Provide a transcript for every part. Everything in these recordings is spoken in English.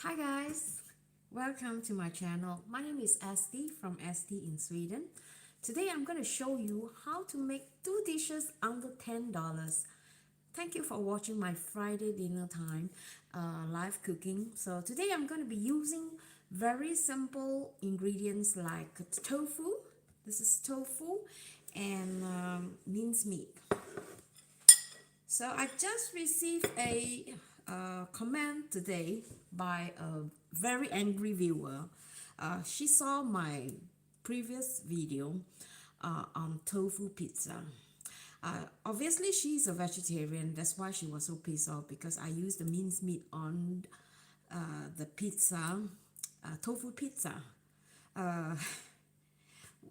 Hi guys, welcome to my channel. My name is Esti from Esti in Sweden. Today I'm going to show you how to make two dishes under $10. Thank you for watching my Friday dinner time live cooking. So today I'm going to be using very simple ingredients like tofu. This is tofu and minced meat. So I just received a comment today by a very angry viewer. She saw my previous video on tofu pizza. Obviously, she's a vegetarian. That's why she was so pissed off because I used the minced meat on the pizza, tofu pizza.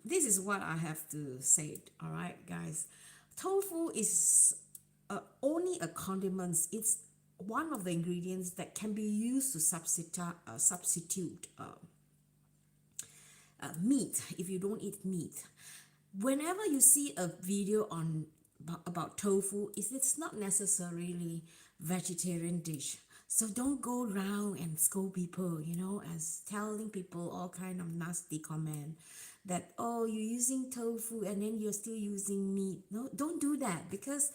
This is what I have to say. All right, guys. Tofu is only a condiment. It's one of the ingredients that can be used to substitute meat if you don't eat meat. Whenever you see a video on about tofu, it's not necessarily vegetarian dish. So don't go around and scold people, as telling people all kind of nasty comment that, oh, you're using tofu and then you're still using meat. No, don't do that, because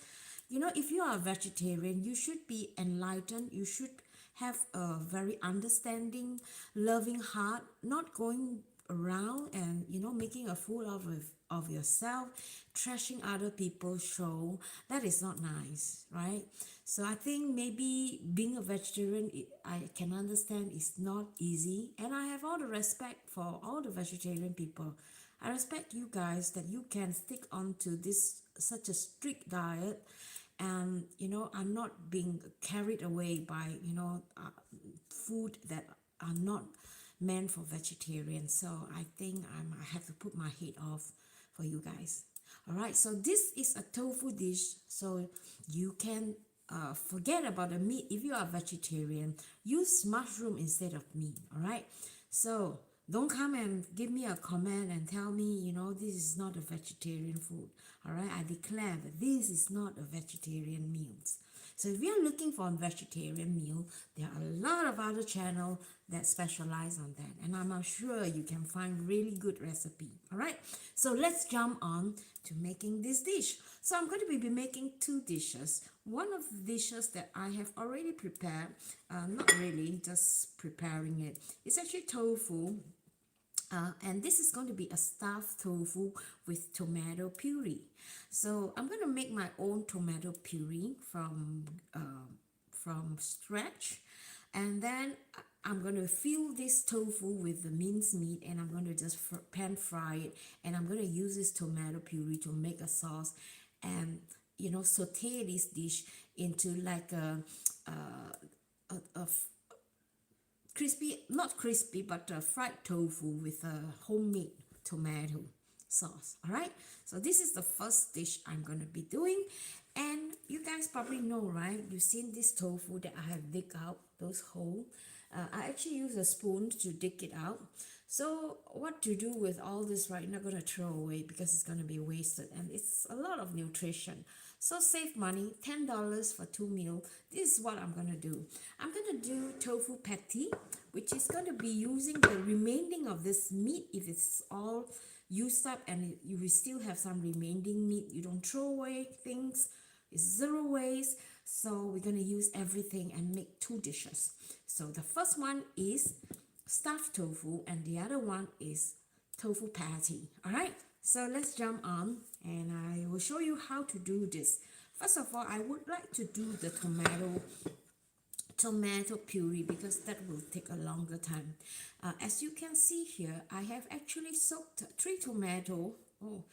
if you are a vegetarian, you should be enlightened. You should have a very understanding, loving heart, not going around and making a fool of yourself, trashing other people's show. That is not nice, right? So I think maybe being a vegetarian, I can understand, is not easy, and I have all the respect for all the vegetarian people. I respect you guys that you can stick on to this such a strict diet, and I'm not being carried away by food that are not meant for vegetarians. So I think I have to put my head off for you guys. All right, so this is a tofu dish, so you can forget about the meat. If you are vegetarian, use mushroom instead of meat. All right, so don't come and give me a comment and tell me, this is not a vegetarian food. All right, I declare that this is not a vegetarian meal. So if you're looking for a vegetarian meal, there are a lot of other channels that specialize on that, and I'm sure you can find really good recipe. All right, so let's jump on to making this dish. So I'm going to be making two dishes. One of the dishes that I have already prepared, not really, just preparing it. It's actually tofu. And this is going to be a stuffed tofu with tomato puree. So I'm going to make my own tomato puree from scratch, and then I'm going to fill this tofu with the minced meat, and I'm going to just pan fry it, and I'm going to use this tomato puree to make a sauce, and saute this dish into like a crispy, not crispy, but fried tofu with a homemade tomato sauce. All right, so this is the first dish I'm going to be doing, and you guys probably know, right? You've seen this tofu that I have dig out those holes. I actually use a spoon to dig it out. So what to do with all this, right? You're not going to throw away because it's going to be wasted, and it's a lot of nutrition. So save money, $10 for 2 meals. This is what I'm going to do. I'm going to do tofu patty, which is going to be using the remaining of this meat. If it's all used up and you will still have some remaining meat, you don't throw away things. It's zero waste. So we're going to use everything and make two dishes. So the first one is stuffed tofu, and the other one is tofu patty. All right, so let's jump on, and I will show you how to do this. First of all, I would like to do the tomato puree because that will take a longer time. As you can see here, I have actually soaked 3 tomatoes. Oh,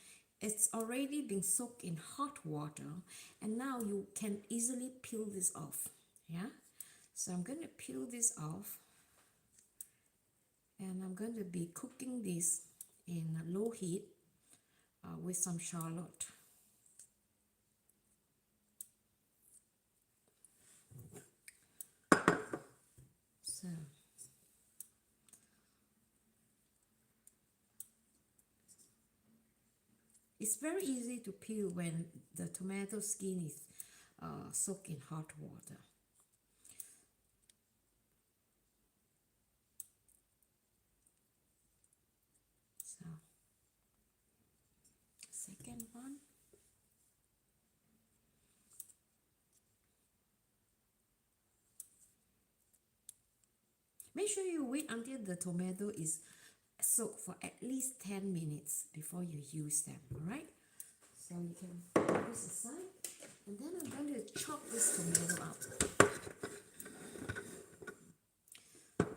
it's already been soaked in hot water, and now you can easily peel this off. Yeah, so I'm going to peel this off, and I'm going to be cooking this in low heat with some shallot. So it's very easy to peel when the tomato skin is soaked in hot water. So second one. Make sure you wait until the tomato is soaked for at least 10 minutes before you use them, alright? So you can put this aside, and then I'm going to chop this tomato up.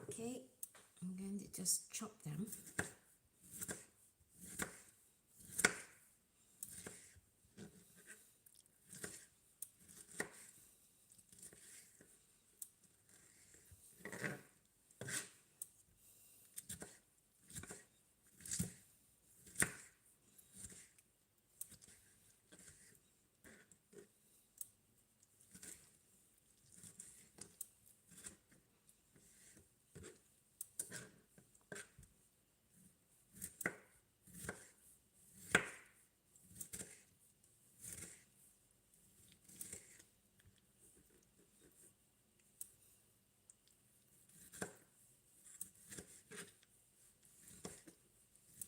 Okay, I'm going to just chop them.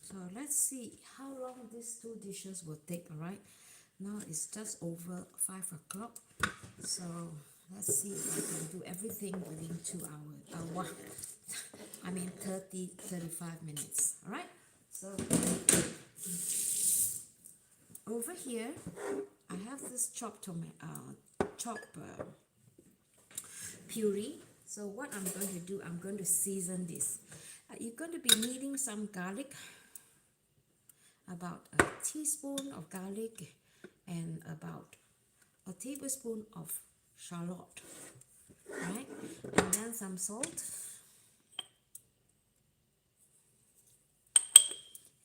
So let's see how long these two dishes will take, alright? Now it's just over 5 o'clock. So let's see if I can do everything within 2 hours. 35 minutes, alright? So over here, I have this chopped puree. So what I'm going to do, I'm going to season this. You're going to be needing some garlic, about a teaspoon of garlic and about a tablespoon of shallot, right? And then some salt.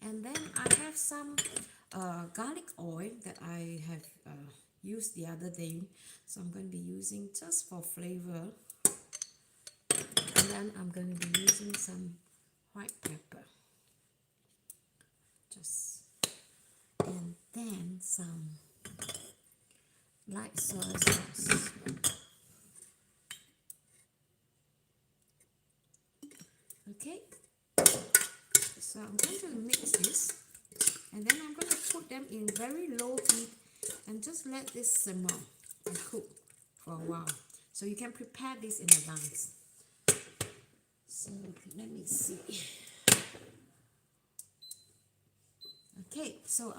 And then I have some garlic oil that I have used the other day. So I'm going to be using just for flavor. And then I'm going to be using some white pepper. And then some light soy sauce. Okay, so I'm going to mix this, and then I'm going to put them in very low heat and just let this simmer and cook for a while. So you can prepare this in advance. So let me see. Okay, so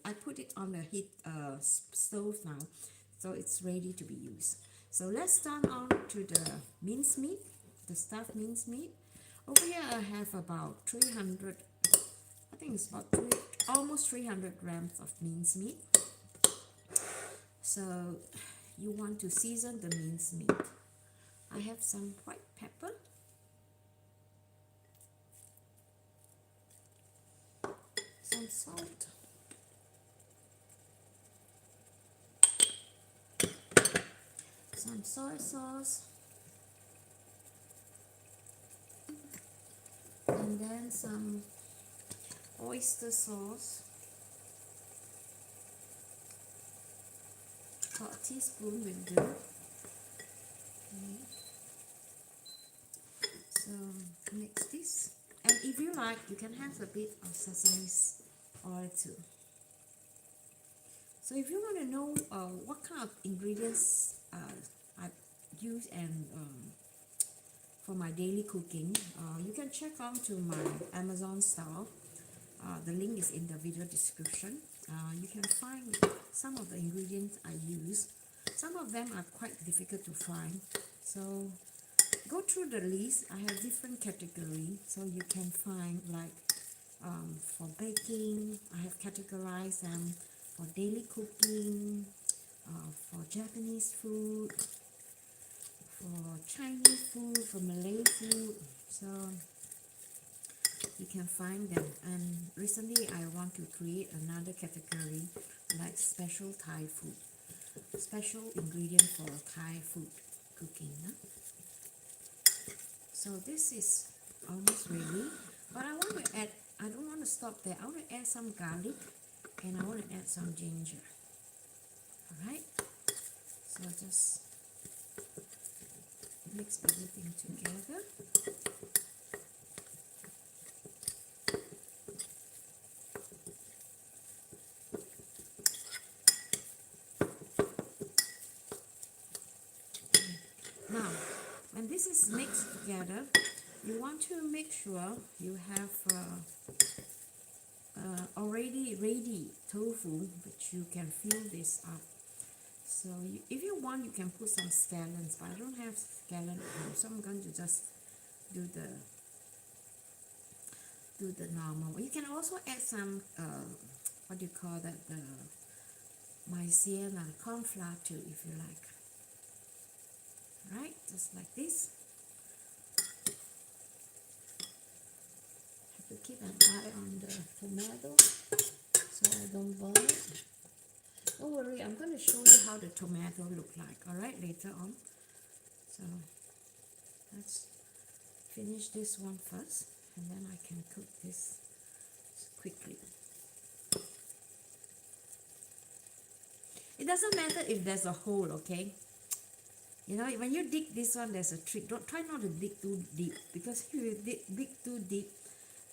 I put it on the heat stove now, so it's ready to be used. So let's turn on to the minced meat, the stuffed minced meat. Over here I have about 300, I think it's about almost 300 grams of minced meat. So you want to season the minced meat. I have some white pepper, some salt, some soy sauce, and then some oyster sauce, about a teaspoon will do. Okay. So mix this, and if you like, you can have a bit of sesame oil too. So if you want to know what kind of ingredients I use and for my daily cooking, you can check out to my Amazon store. The link is in the video description. You can find some of the ingredients I use. Some of them are quite difficult to find, so go through the list. I have different categories, so you can find like for baking, I have categorized them for daily cooking, for Japanese food, for Chinese food, for Malay food. So you can find them. And recently I want to create another category like special Thai food, special ingredient for Thai food cooking. So this is almost ready, but I want to add, I don't want to stop there. I want to add some garlic and I want to add some ginger. Alright, so just mix everything together. this is mixed together, you want to make sure you have already ready tofu, which you can fill this up. So if you want, you can put some scallions, but I don't have scallion at home, so I'm going to just do the normal. You can also add some what do you call that, the maizena corn flour too, if you like. Right, just like this. Have to keep an eye on the tomato so I don't burn it. Don't worry, I'm going to show you how the tomato look like, alright, later on. So let's finish this one first, and then I can cook this quickly. It doesn't matter if there's a hole, okay? You know, when you dig this one, there's a trick. Don't try not to dig too deep, because if you dig too deep,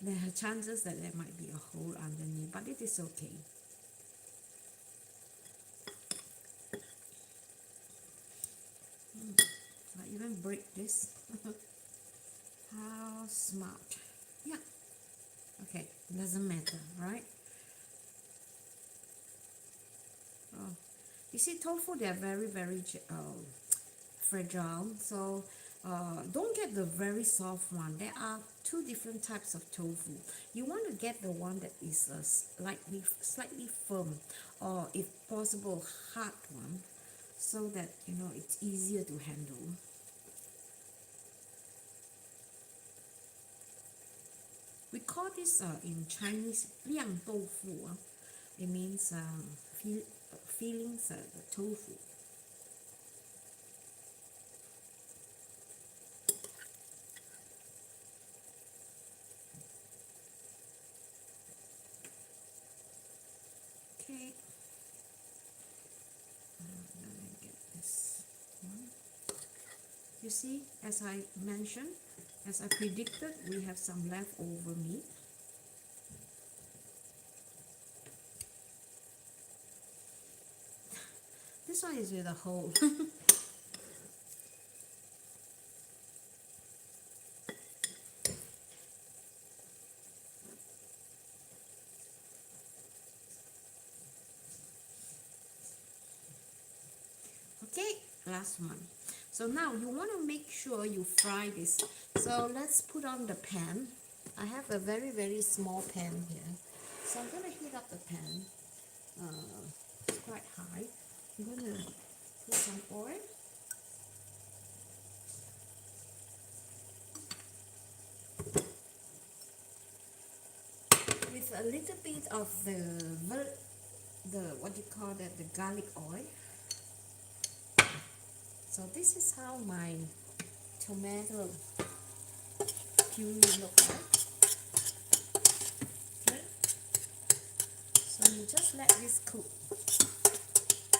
there are chances that there might be a hole underneath, but it is okay. I even break this. How smart. Yeah. Okay, doesn't matter, right? Oh, you see, tofu, they are very, very fragile, so don't get the very soft one. There are two different types of tofu. You want to get the one that is slightly firm, or if possible hard one, so that you know it's easier to handle. We call this in Chinese 亮豆腐. It means feelings the tofu. Okay. Let me get this one. You see, as I mentioned, as I predicted, we have some leftover meat. This one is with a hole. Okay, last one. So now you want to make sure you fry this. So let's put on the pan. I have a very, very small pan here. So I'm going to heat up the pan. It's quite high. I'm going to put some oil. With a little bit of the what do you call that, the garlic oil. So this is how my tomato puree look like. Okay. So you just let this cook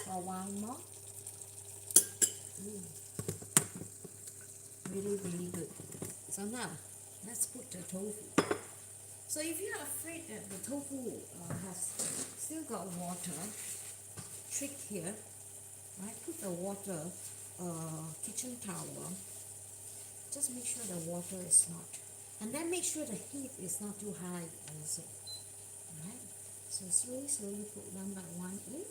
for a while more. Really, really good. So now let's put the tofu. So if you are afraid that the tofu has still got water, trick here, right? Put the water kitchen towel. Just make sure the water is not, and then make sure the heat is not too high also. Right? So slowly put one by one in.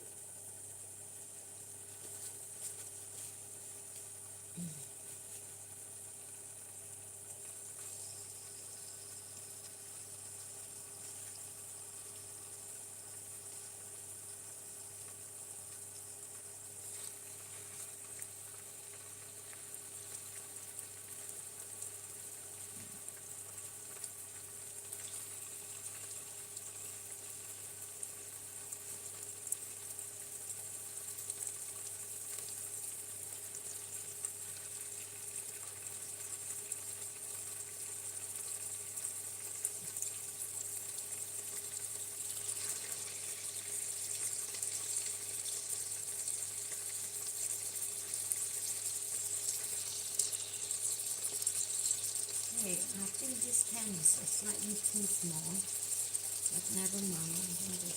Okay, I think this pan is slightly too small, but never mind. I'm going to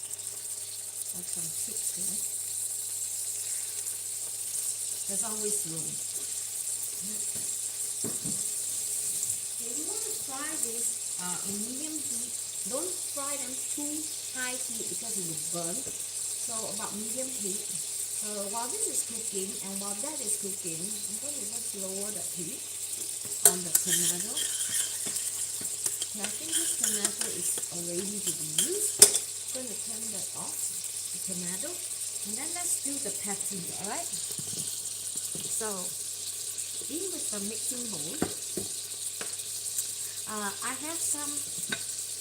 add some chips here. There's always room. Okay, you want to fry this in medium heat. Don't fry them too high heat because it will burn. So about medium heat. So while this is cooking and while that is cooking, I'm going to just lower the heat on the tomato. Okay, I think this tomato is ready to be used. I'm going to turn that off, the tomato. And then let's do the patty, alright? So, in with the mixing bowl, I have some,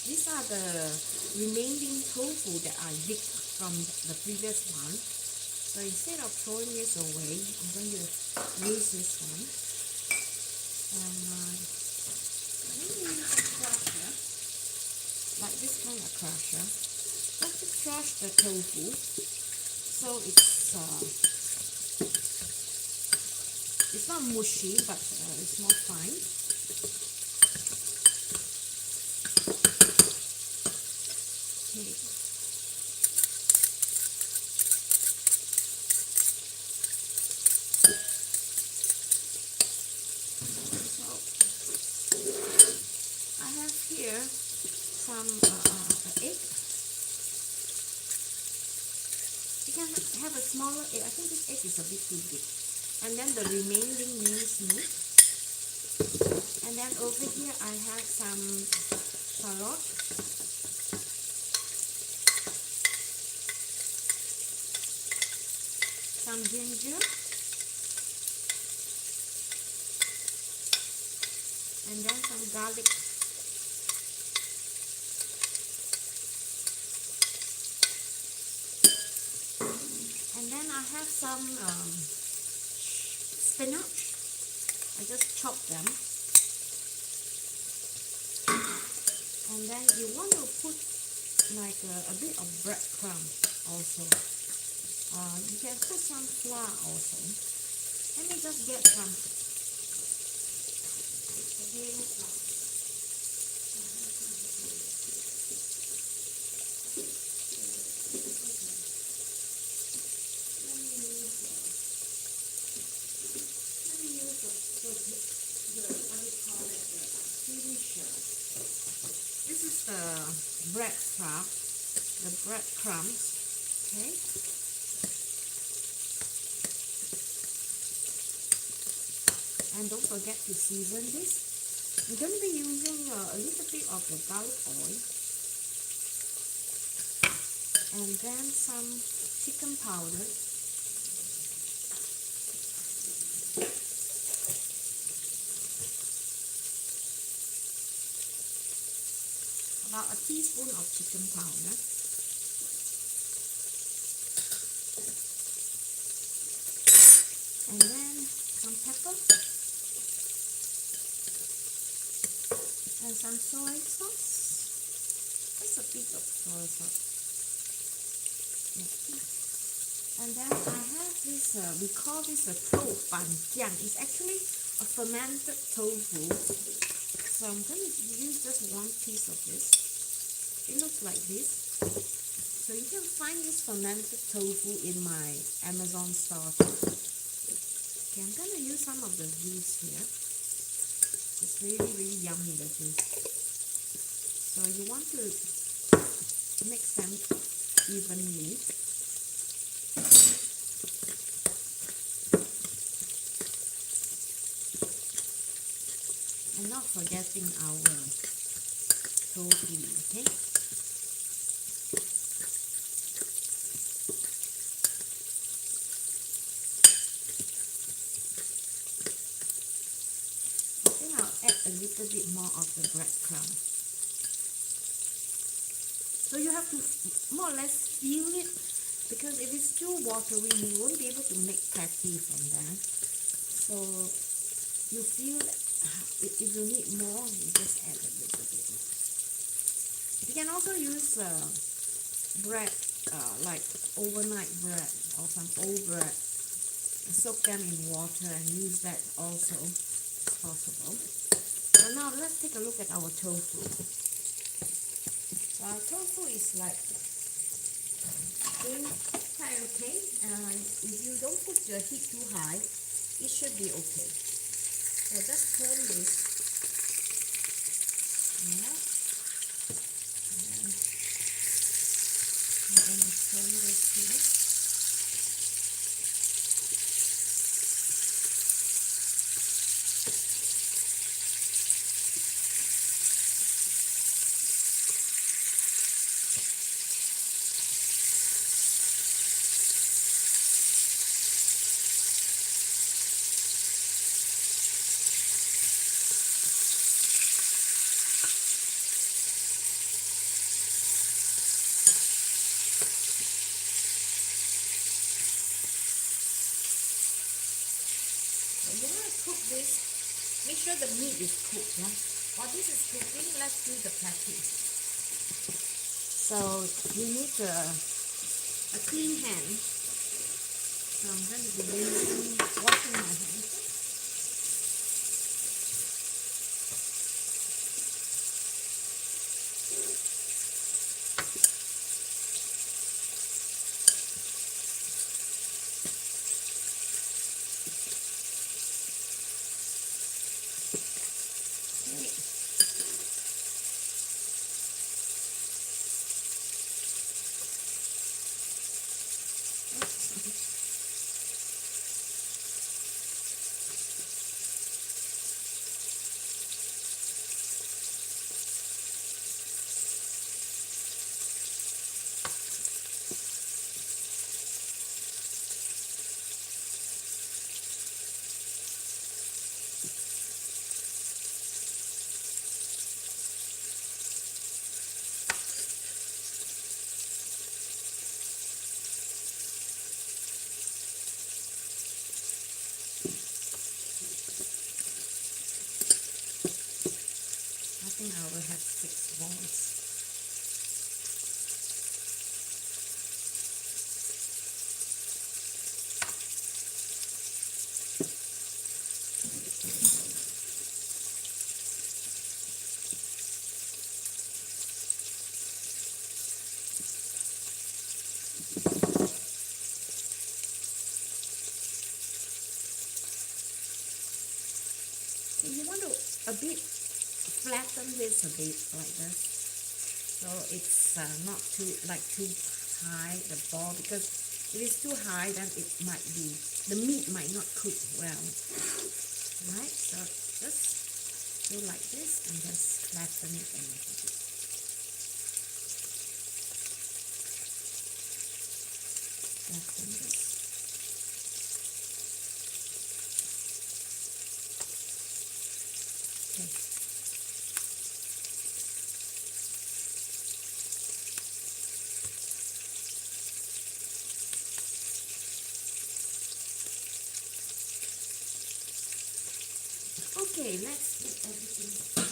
these are the remaining tofu that I picked from the previous one. So instead of throwing this away, I'm going to use this one. And I'm going to use a crusher, like this kind of crusher, just to crush the tofu. So it's not mushy, but it's more fine. Okay. So I have here some egg. You can have a smaller egg. I think this egg is a bit too big. And then the remaining minced meat. And then over here I have some carrot, some ginger, and then some garlic. And then I have some spinach. I just chop them. And then you want to put like a bit of breadcrumb also. You can put some flour also. Let me just get some potato flour. This is the breadcrumbs, okay? And don't forget to season this. I'm going to be using a little bit of the garlic oil and then some chicken powder. About a teaspoon of chicken powder. And then some pepper. And some soy sauce. Just a bit of soy sauce. Yeah. And then I have this, we call this a tofu panjiang. It's actually a fermented tofu. So I'm going to use just one piece of this. It looks like this. So you can find this fermented tofu in my Amazon store. Okay, I'm going to use some of the juice here. It's really, really yummy, the juice. So you want to mix them evenly. And not forgetting our tofu, okay? Add a little bit more of the breadcrumb. So you have to more or less feel it, because if it's too watery, you won't be able to make patty from that. So you feel if you need more, you just add a little bit more. You can also use bread, like overnight bread or some old bread, and soak them in water and use that also. It's possible. So now let's take a look at our tofu. So our tofu is like doing quite okay. If you don't put your heat too high, it should be okay. So So just turn this, yeah, and then turn this here. So you want to cook this, make sure the meat is cooked, yeah? While this is cooking, let's do the packing. So you need a clean hand. So I'm going to be washing my hands. I think I will have 6 balls. So you want to a bit flatten this a bit like this, so it's not too high the ball, because if it's too high then it might be, the meat might not cook well, right? So just do like this and just flatten it a little bit. Flatten this. Okay. Okay, let's put everything down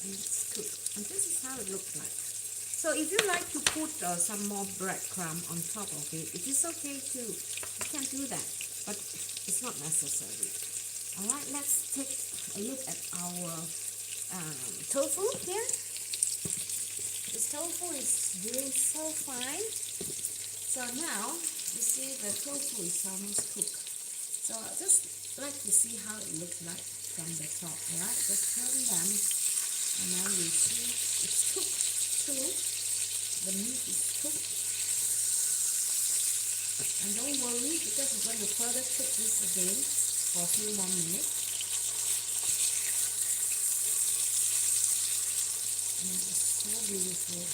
and let's cook. And this is how it looks like. So if you like to put some more breadcrumb on top of it, it is okay too. You can do that, but it's not necessary. Alright, let's take a look at our tofu here. This tofu is doing so fine. So now, you see the tofu is almost cooked. So I just like to see how it looks like from the top, right? Just turn them, and then you see it's cooked too. The meat is cooked. And don't worry, because we're going to further cook this again for a few more minutes. And it's so beautiful.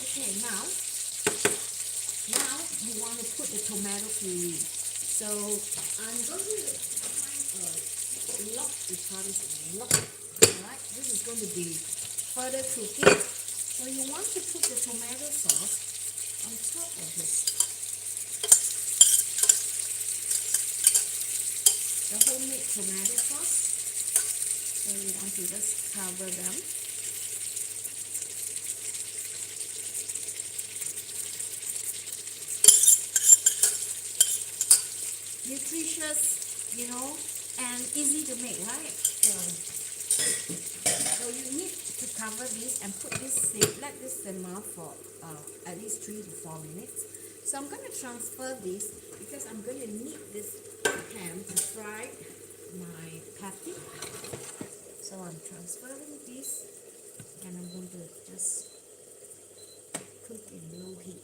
Okay, now you want to put the tomato puree. So I'm going to find a log, we call this a log. Alright, this is going to be further cooking. So you want to put the tomato sauce on top of this. The homemade tomato sauce. So you want to just cover them. nutritious, you know, and easy to make, right? So you need to cover this and put this, let this simmer for at least 3 to 4 minutes. So I'm going to transfer this because I'm going to need this pan to fry my patty. So I'm transferring this and I'm going to just cook in low heat.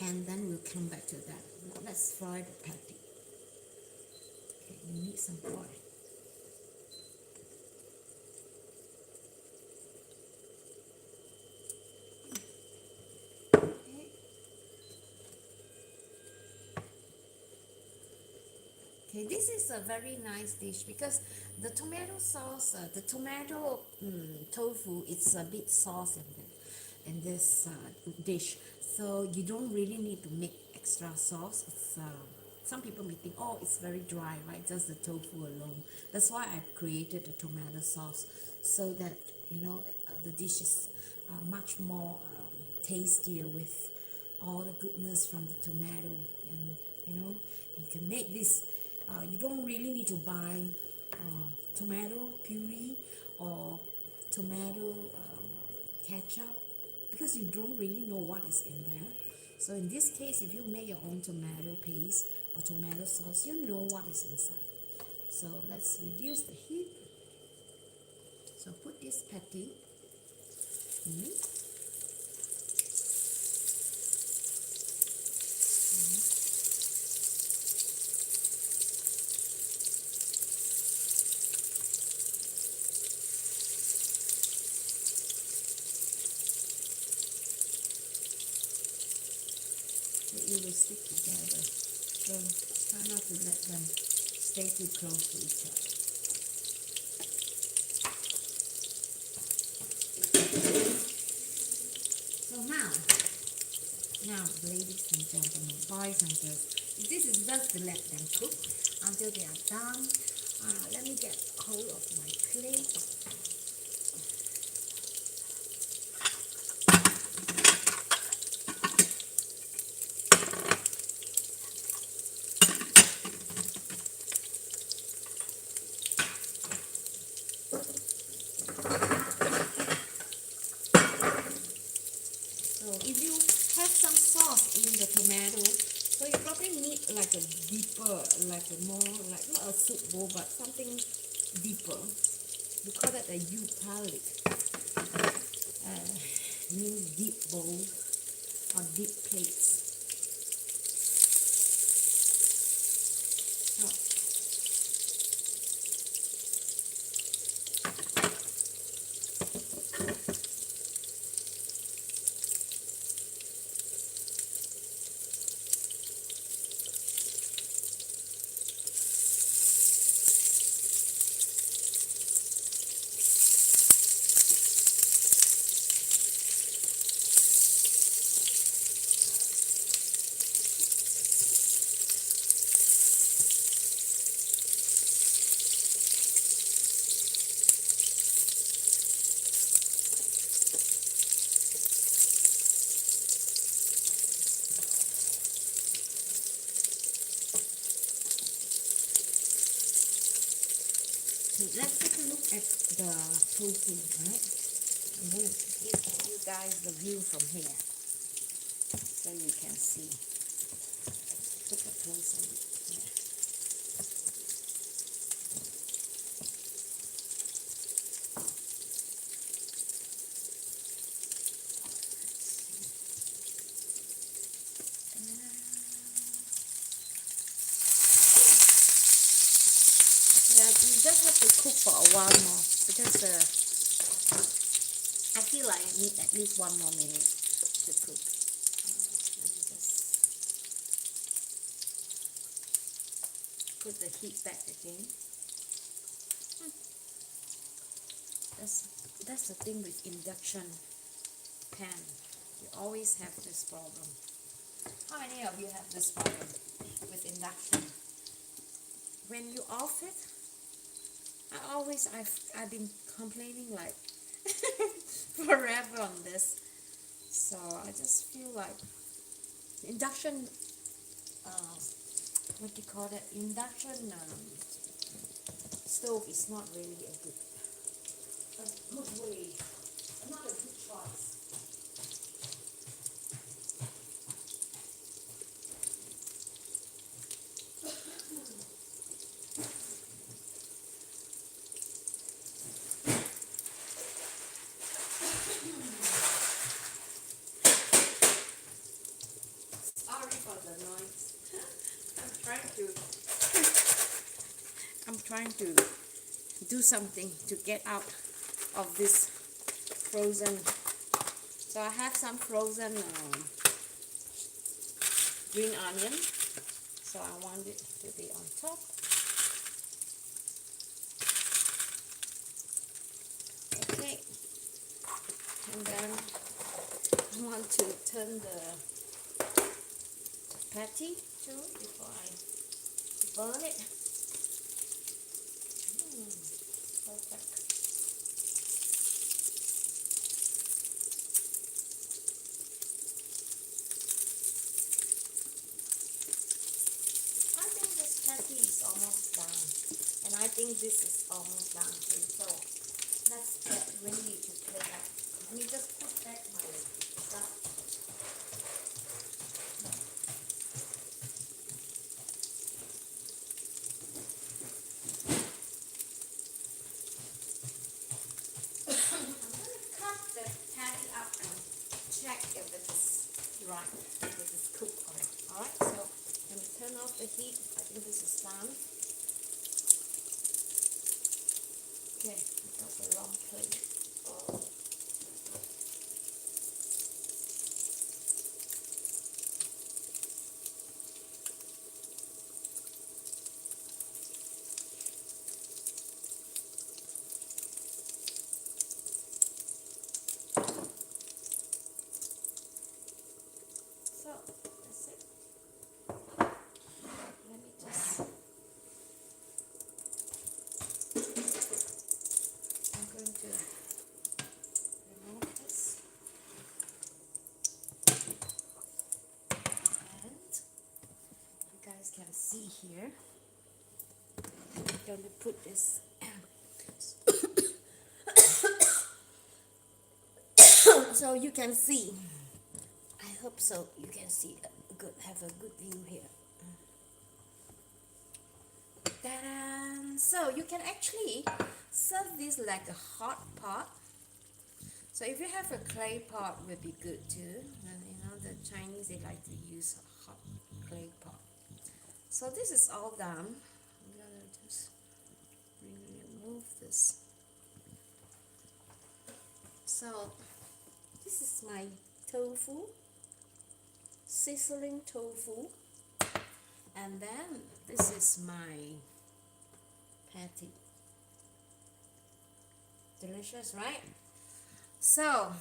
And then we'll come back to that. Now let's fry the patty. Okay, you need some oil. Okay. Okay, this is a very nice dish because the tomato sauce, the tomato tofu, it's a bit sauce in this dish. So you don't really need to make extra sauce. It's some people may think, oh, it's very dry, right? Just the tofu alone. That's why I created the tomato sauce so that the dish is much more tastier with all the goodness from the tomato, and you can make this. You don't really need to buy tomato puree or tomato ketchup because you don't really know what is in there. So in this case, if you make your own tomato paste or tomato sauce, you know what is inside. So let's reduce the heat. So put this patty in. It will stick together. So try not to let them stay too close to each other. So now, ladies and gentlemen, boys and girls, this is just to let them cook until they are done. Let me get hold of my plate. So if you have some sauce in the tomato, so you probably need like a deeper, like a more, like not a soup bowl, but something deeper. We call that a U-talik. Means deep bowl or deep plates. So, let's take a look at the tofu, right? I'm going to give you guys the view from here so you can see. Put a closer look here. Yeah, you just have to cook for a while more because I feel like I need at least 1 more minute to cook. Let me just put the heat back again. That's the thing with induction pan. You always have this problem. How many of you have this problem with induction? When you off it, I've been complaining like forever on this. So I just feel like induction what do you call that, induction stove is not really a good way, not a good choice. Sorry for the noise. I'm trying to do something to get out of this frozen. So I have some frozen green onion. So I want it to be on top. Okay. And then I want to turn the patty too before I burn it. Perfect. I think this patty is almost done, and I think this is almost done too. So let's get ready to play that. Let me just put back my stuff. Check if it is right, if it is cooked already. Alright, so let me turn off the heat. I think this is done. Okay, I got the wrong plate. So that's it. Let me just, I'm going to remove this, and you guys can see here, I'm going to put this so you can see. I hope so. You can see have a good view here. Ta-da! So you can actually serve this like a hot pot. So if you have a clay pot, would be good too. And you know the Chinese, they like to use a hot clay pot. So this is all done. I'm gonna just remove this. So this is my tofu, sizzling tofu, and then this is my patty. Delicious, right? So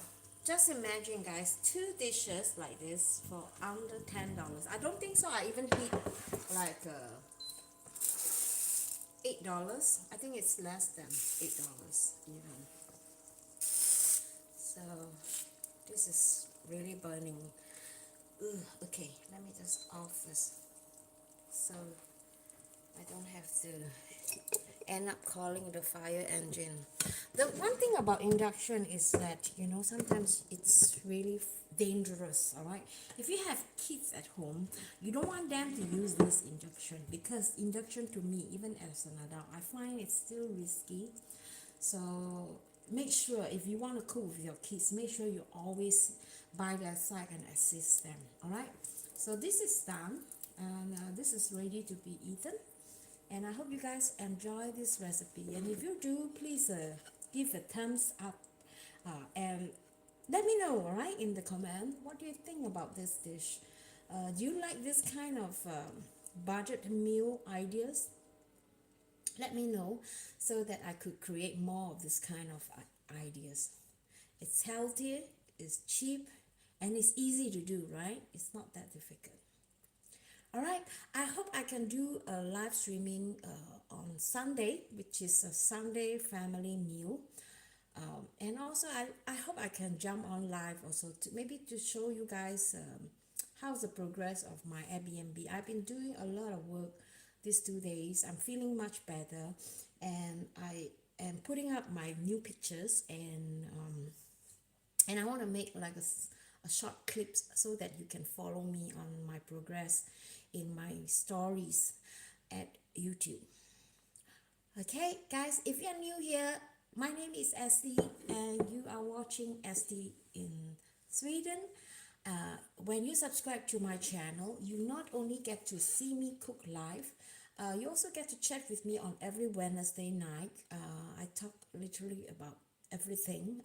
just imagine, guys, 2 dishes like this for under $10. I don't think so. I even hit like $8. I think it's less than $8 even. So this is really burning. Okay, let me just off this so I don't have to end up calling the fire engine. The one thing about induction is that, you know, sometimes it's really dangerous, all right? If you have kids at home, you don't want them to use this induction, because induction, to me, even as an adult, I find it's still risky. So make sure, if you want to cook with your kids, make sure you always by their side and assist them, all right? So this is done, and this is ready to be eaten. And I hope you guys enjoy this recipe, and if you do, please give a thumbs up, and let me know, all right, in the comment, what do you think about this dish. Do you like this kind of budget meal ideas? Let me know so that I could create more of this kind of ideas. It's healthy, it's cheap, and it's easy to do, right? It's not that difficult. All right, I hope I can do a live streaming on Sunday, which is a Sunday family meal. And also I hope I can jump on live also to maybe to show you guys how's the progress of my Airbnb. I've been doing a lot of work these 2 days. I'm feeling much better, and I am putting up my new pictures, and I want to make like a short clips so that you can follow me on my progress in my stories at YouTube. Okay, guys, if you're new here, my name is Esty, and you are watching Esty in Sweden. When you subscribe to my channel, you not only get to see me cook live, you also get to chat with me on every Wednesday night. I talk literally about everything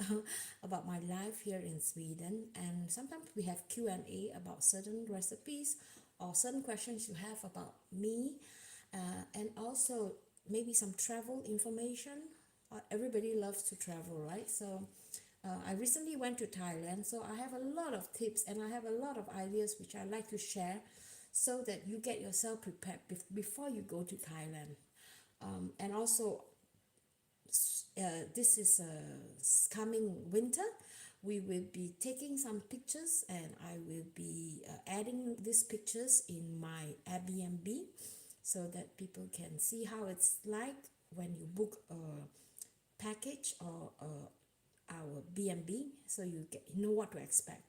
about my life here in Sweden, and sometimes we have Q&A about certain recipes or certain questions you have about me, and also maybe some travel information. Everybody loves to travel, right? So I recently went to Thailand, so I have a lot of tips and I have a lot of ideas which I like to share so that you get yourself prepared before you go to Thailand. And also, this is coming winter. We will be taking some pictures, and I will be adding these pictures in my Airbnb so that people can see how it's like when you book a package or our B&B, so you know what to expect.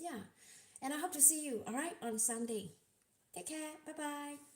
Yeah, and I hope to see you, all right, on Sunday. Take care. Bye bye.